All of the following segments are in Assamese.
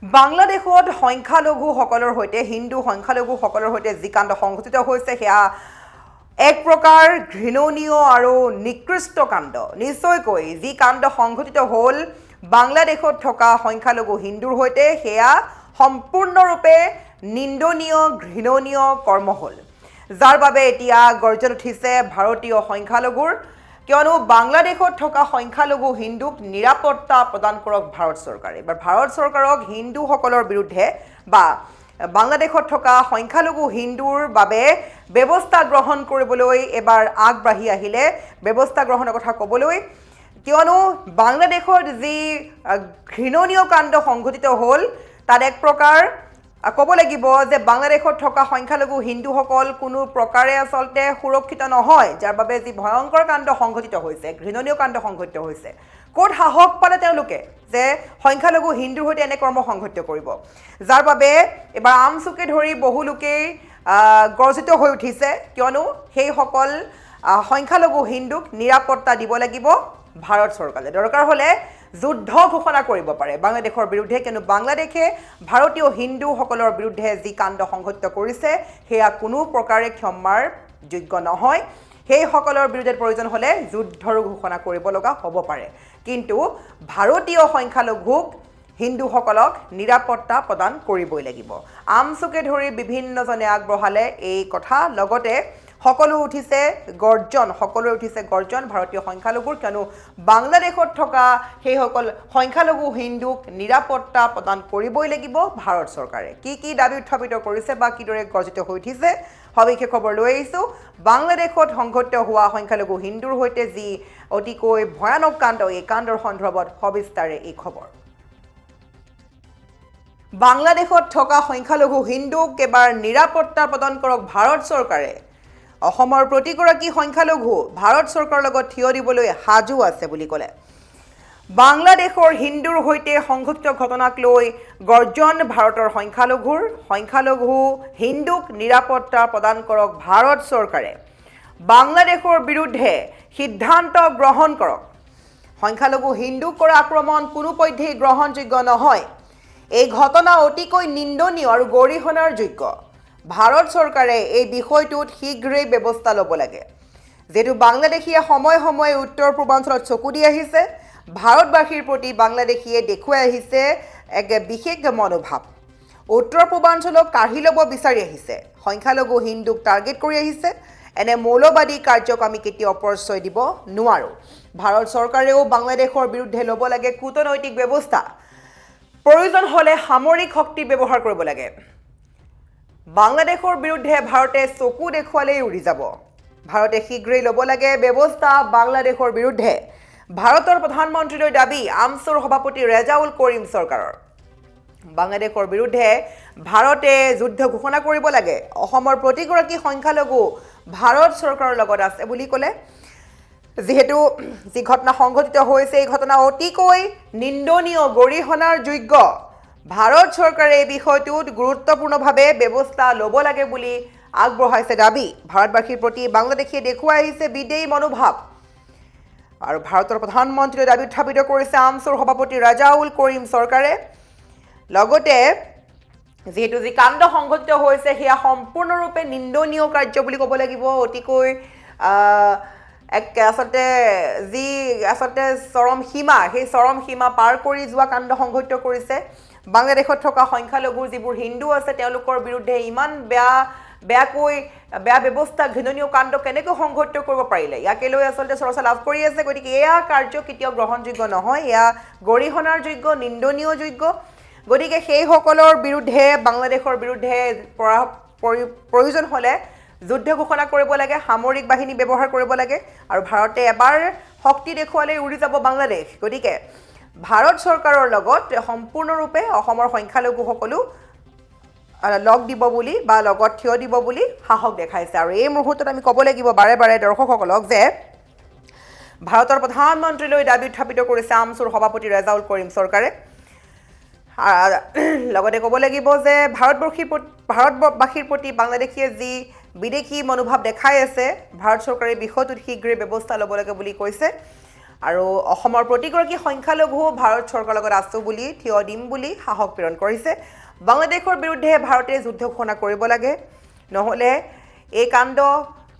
বাংলাদেশত সংখ্যালঘুসকলৰ সৈতে হিন্দু সংখ্যালঘুসকলৰ সৈতে যি কাণ্ড সংঘটিত হৈছে সেয়া এক প্ৰকাৰ ঘৃণনীয় আৰু নিকৃষ্ট কাণ্ড নিশ্চয়কৈ যি কাণ্ড সংঘটিত হ'ল বাংলাদেশত থকা সংখ্যালঘু হিন্দুৰ সৈতে সেয়া সম্পূৰ্ণৰূপে নিন্দনীয় ঘৃণনীয় কৰ্ম হ'ল যাৰ বাবে এতিয়া গৰ্জন উঠিছে ভাৰতীয় সংখ্যালঘুৰ কিয়নো বাংলাদেশত থকা সংখ্যালঘু হিন্দুক নিৰাপত্তা প্ৰদান কৰক ভাৰত চৰকাৰে বা ভাৰত চৰকাৰক হিন্দুসকলৰ বিৰুদ্ধে বা বাংলাদেশত থকা সংখ্যালঘু হিন্দুৰ বাবে ব্যৱস্থা গ্ৰহণ কৰিবলৈ এবাৰ আগবাঢ়ি আহিলে ব্যৱস্থা গ্ৰহণৰ কথা ক'বলৈ কিয়নো বাংলাদেশত যি ঘৃণনীয় কাণ্ড সংঘটিত হ'ল তাত এক প্ৰকাৰ ক'ব লাগিব যে বাংলাদেশত থকা সংখ্যালঘু হিন্দুসকল কোনো প্ৰকাৰে আচলতে সুৰক্ষিত নহয় যাৰ বাবে যি ভয়ংকৰ কাণ্ড সংঘটিত হৈছে ঘৃণনীয় কাণ্ড সংঘটিত হৈছে ক'ত সাহস পালে তেওঁলোকে যে সংখ্যালঘু হিন্দুৰ সৈতে এনে কৰ্ম সংঘটিত কৰিব যাৰ বাবে এবাৰ আমচুকে ধৰি বহু লোকেই গৰ্জিত হৈ উঠিছে কিয়নো সেইসকল সংখ্যালঘু হিন্দুক নিৰাপত্তা দিব লাগিব ভাৰত চৰকাৰে দৰকাৰ হ'লে যুদ্ধ ঘোষণা কৰিব পাৰে বাংলাদেশৰ বিৰুদ্ধে কিন্তু বাংলাদেশে ভাৰতীয় হিন্দুসকলৰ বিৰুদ্ধে যি কাণ্ড সংঘটিত কৰিছে সেয়া কোনো প্ৰকাৰে ক্ষমাৰ যোগ্য নহয় সেইসকলৰ বিৰুদ্ধে প্ৰয়োজন হ'লে যুদ্ধৰ ঘোষণা কৰিব লগা হ'ব পাৰে কিন্তু ভাৰতীয় সংখ্যালঘুক হিন্দুসকলক নিৰাপত্তা প্ৰদান কৰিবই লাগিব আমচুকে ধৰি বিভিন্নজনে আগবঢ়ালে এই কথা লগতে সকলো উঠিছে গৰ্জন ভাৰতীয় সংখ্যালঘুৰ কিয়নো বাংলাদেশত থকা সেইসকল সংখ্যালঘু হিন্দুক নিৰাপত্তা প্ৰদান কৰিবই লাগিব ভাৰত চৰকাৰে কি দাবী উত্থাপিত কৰিছে বা কিদৰে গৰ্জিত হৈ উঠিছে সবিশেষ খবৰ লৈ আহিছোঁ বাংলাদেশত সংঘটিত হোৱা সংখ্যালঘু হিন্দুৰ সৈতে যি অতিকৈ ভয়ানক কাণ্ড এই কাণ্ডৰ সন্দৰ্ভত সবিস্তাৰে এই খবৰ বাংলাদেশত থকা সংখ্যালঘু হিন্দুক এবাৰ নিৰাপত্তা প্ৰদান কৰক ভাৰত চৰকাৰে অসমৰ প্ৰতিগৰাকী সংখ্যালঘু ভাৰত চৰকাৰৰ লগত থিয় দিবলৈ সাজু আছে বুলি ক'লে বাংলাদেশৰ হিন্দুৰ সৈতে সংঘটিত ঘটনাক লৈ গৰ্জন ভাৰতৰ সংখ্যালঘু হিন্দুক নিৰাপত্তা প্ৰদান কৰক ভাৰত চৰকাৰে বাংলাদেশৰ বিৰুদ্ধে সিদ্ধান্ত গ্ৰহণ কৰক সংখ্যালঘু হিন্দুক কৰা আক্ৰমণ কোনোপধ্যেই গ্ৰহণযোগ্য নহয় এই ঘটনা অতিকৈ নিন্দনীয় আৰু গৰিহণাৰ যোগ্য ভাৰত চৰকাৰে এই বিষয়টোত শীঘ্ৰেই ব্যৱস্থা ল'ব লাগে যেটো বাংলাদেশীয়ে সময়ে সময়ে উত্তৰ পূৰ্বাঞ্চলত চকু দি আহিছে ভাৰতবাসীৰ প্ৰতি বাংলাদেশীয়ে দেখুৱাই আহিছে এক বিশেষ মনোভাৱ উত্তৰ পূৰ্বাঞ্চলক কাঢ়ি ল'ব বিচাৰি আহিছে সংখ্যালঘু হিন্দুক টাৰ্গেট কৰি আহিছে এনে মৌলবাদী কাৰ্যক আমি কেতিয়াও প্ৰশ্ৰয় দিব নোৱাৰোঁ ভাৰত চৰকাৰেও বাংলাদেশৰ বিৰুদ্ধে ল'ব লাগে কূটনৈতিক ব্যৱস্থা প্ৰয়োজন হ'লে সামৰিক শক্তি ব্যৱহাৰ কৰিব লাগে বাংলাদেশৰ বিৰুদ্ধে ভাৰতে চকু দেখুৱালেই উৰি যাব ভাৰতে শীঘ্ৰেই ল'ব লাগে ব্যৱস্থা বাংলাদেশৰ বিৰুদ্ধে ভাৰতৰ প্ৰধানমন্ত্ৰীলৈ দাবী আমছুৰ সভাপতি ৰেজাউল কৰিম চৰকাৰৰ বাংলাদেশৰ বিৰুদ্ধে ভাৰতে যুদ্ধ ঘোষণা কৰিব লাগে অসমৰ প্ৰতিগৰাকী সংখ্যালঘু ভাৰত চৰকাৰৰ লগত আছে বুলি ক'লে যিহেতু যি ঘটনা সংঘটিত হৈছে এই ঘটনা অতিকৈ নিন্দনীয় গৰিহণাৰ যোগ্য ভাৰত চৰকাৰে এই বিষয়টোত গুৰুত্বপূৰ্ণভাৱে ব্যৱস্থা ল'ব লাগে বুলি আগবঢ়াইছে দাবী ভাৰতবাসীৰ প্ৰতি বাংলাদেশে দেখুৱাই আহিছে বিদেয়ী মনোভাৱ আৰু ভাৰতৰ প্ৰধানমন্ত্ৰীয়ে দাবী উত্থাপিত কৰিছে আমছুৰ সভাপতি ৰেজাউল কৰিম চৰকাৰে লগতে যিহেতু যি কাণ্ড সংঘটিত হৈছে সেয়া সম্পূৰ্ণৰূপে নিন্দনীয় কাৰ্য বুলি ক'ব লাগিব অতিকৈ আচলতে যি চৰম সীমা সেই চৰম সীমা পাৰ কৰি যোৱা কাণ্ড সংঘটিত কৰিছে বাংলাদেশত থকা সংখ্যালঘুৰ যিবোৰ হিন্দু আছে তেওঁলোকৰ বিৰুদ্ধে ইমান বেয়া ব্যৱস্থা ঘৃণনীয় কাণ্ড কেনেকৈ সংঘটিত কৰিব পাৰিলে ইয়াকে লৈ আচলতে চৰ্চা লাভ কৰি আছে গতিকে এয়া কাৰ্য কেতিয়াও গ্ৰহণযোগ্য নহয় এয়া গৰিহণাৰ যোগ্য নিন্দনীয় যোগ্য গতিকে সেইসকলৰ বিৰুদ্ধে বাংলাদেশৰ বিৰুদ্ধে প্ৰয়োজন হ'লে যুদ্ধ ঘোষণা কৰিব লাগে সামৰিক বাহিনী ব্যৱহাৰ কৰিব লাগে আৰু ভাৰতে এবাৰ শক্তি দেখুৱালেই উৰি যাব বাংলাদেশ গতিকে ভাৰত চৰকাৰৰ লগত সম্পূৰ্ণৰূপে অসমৰ সংখ্যালঘুসকলো লগ দিব বুলি বা লগত থিয় দিব বুলি সাহস দেখাইছে আৰু এই মুহূৰ্তত আমি ক'ব লাগিব বাৰে বাৰে দৰ্শকসকলক যে ভাৰতৰ প্ৰধানমন্ত্ৰীলৈ দাবী উত্থাপিত কৰিছে আমছুৰ সভাপতি ৰেজাউল কৰিম চৰকাৰে লগতে ক'ব লাগিব যে ভাৰতবাসীৰ প্ৰতি বাংলাদেশীয়ে যি বিদেশী মনোভাৱ দেখাই আছে ভাৰত চৰকাৰে বিষয়টোত শীঘ্ৰে ব্যৱস্থা ল'ব লাগে বুলি কৈছে আৰু অসমৰ প্ৰতিগৰাকী সংখ্যালঘু ভাৰত চৰকাৰৰ লগত আছো বুলি থিয় দিম বুলি সাহস প্ৰেৰণ কৰিছে বাংলাদেশৰ বিৰুদ্ধে ভাৰতে যুদ্ধ ঘোষণা কৰিব লাগে নহলে এই কাণ্ড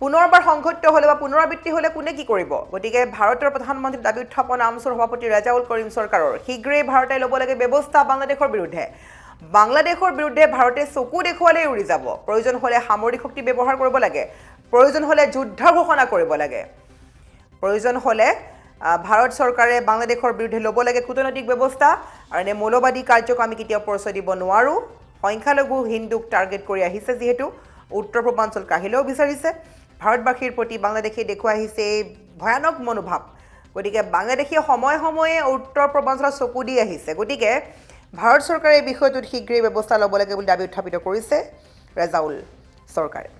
পুনৰবাৰ সংঘটিত হলে বা পুনৰাবৃত্তি হলে কোনে কি কৰিব গতিকে ভাৰতৰ প্ৰধানমন্ত্ৰী দাবী উত্থাপন আমছুৰ সভাপতি ৰাজাউল কৰিম চৰকাৰৰ শীঘ্ৰেই ভাৰতে ল'ব লাগে ব্যৱস্থা বাংলাদেশৰ বিৰুদ্ধে ভাৰতে চকু দেখুৱালেই উৰি যাব প্ৰয়োজন হলে সামৰিক শক্তি ব্যৱহাৰ কৰিব লাগে প্ৰয়োজন হলে যুদ্ধ ঘোষণা কৰিব লাগে প্ৰয়োজন হলে ভাৰত চৰকাৰে বাংলাদেশৰ বিৰুদ্ধে ল'ব লাগে কূটনৈতিক ব্যৱস্থা আৰু এনে মৌলবাদী কাৰ্যক আমি কেতিয়াও পৰিচয় দিব নোৱাৰো সংখ্যালঘু হিন্দুক টাৰ্গেট কৰি আহিছে যিহেতু উত্তৰ পূৰ্বাঞ্চল কাহিলেও বিচাৰিছে ভাৰতবাসীৰ প্ৰতি বাংলাদেশে দেখুৱাই আহিছে ভয়ানক মনোভাৱ গতিকে বাংলাদেশে সময়ে সময়ে উত্তৰ পূৰ্বাঞ্চলত চকু দি আহিছে গতিকে ভাৰত চৰকাৰে এই বিষয়টোত শীঘ্ৰেই ব্যৱস্থা ল'ব লাগে বুলি দাবী উত্থাপিত কৰিছে ৰাজাউল চৰকাৰে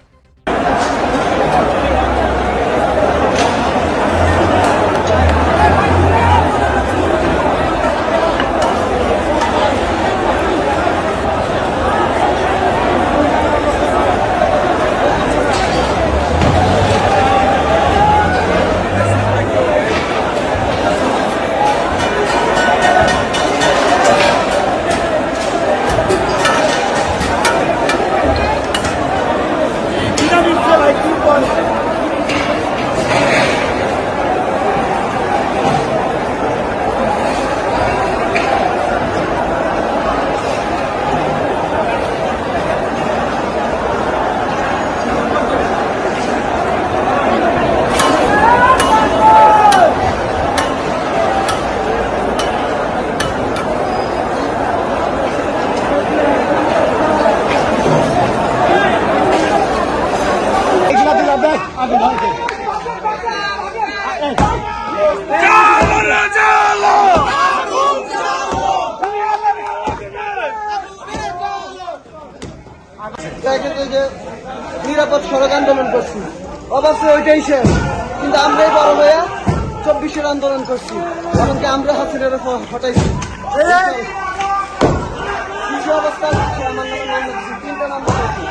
নিরাপদ সড়ক আন্দোলন করছি অবশ্যই ওইটাই শেষ কিন্তু আমরাই বড় হইয়া 24-এর আন্দোলন করছি এমনকি আমরা হাসিনের হটাইছি শিশু অবস্থা আমার তিনটা নাম্বার করছি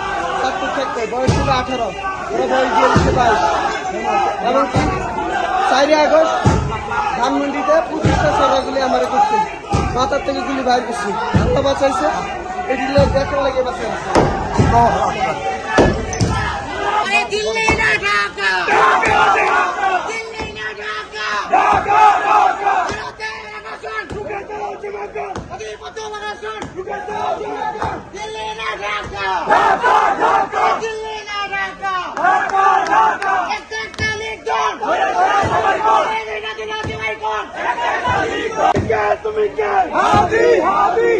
চারটে থাকতে বয়স ছিল 18 ওরা বয়স দিয়েছে 22 এমনকি 4 আগস্ট ধানমন্ডিতে 25টা সভাগুলি আমার করছি মাথার থেকে গুলি বাইর করছি আত্মা বাঁচাইছে এটি দেখার লাগে বাঁচাইছে দিল্লি না ঢাকা ঢাকা ঢাকা দিল্লি না ঢাকা ঢাকা ঢাকা দিল্লি না ঢাকা ঢাকা ঢাকা দিল্লি না ঢাকা ঢাকা ঢাকা একটা লিখ দন তুমি কে হাদি হাদি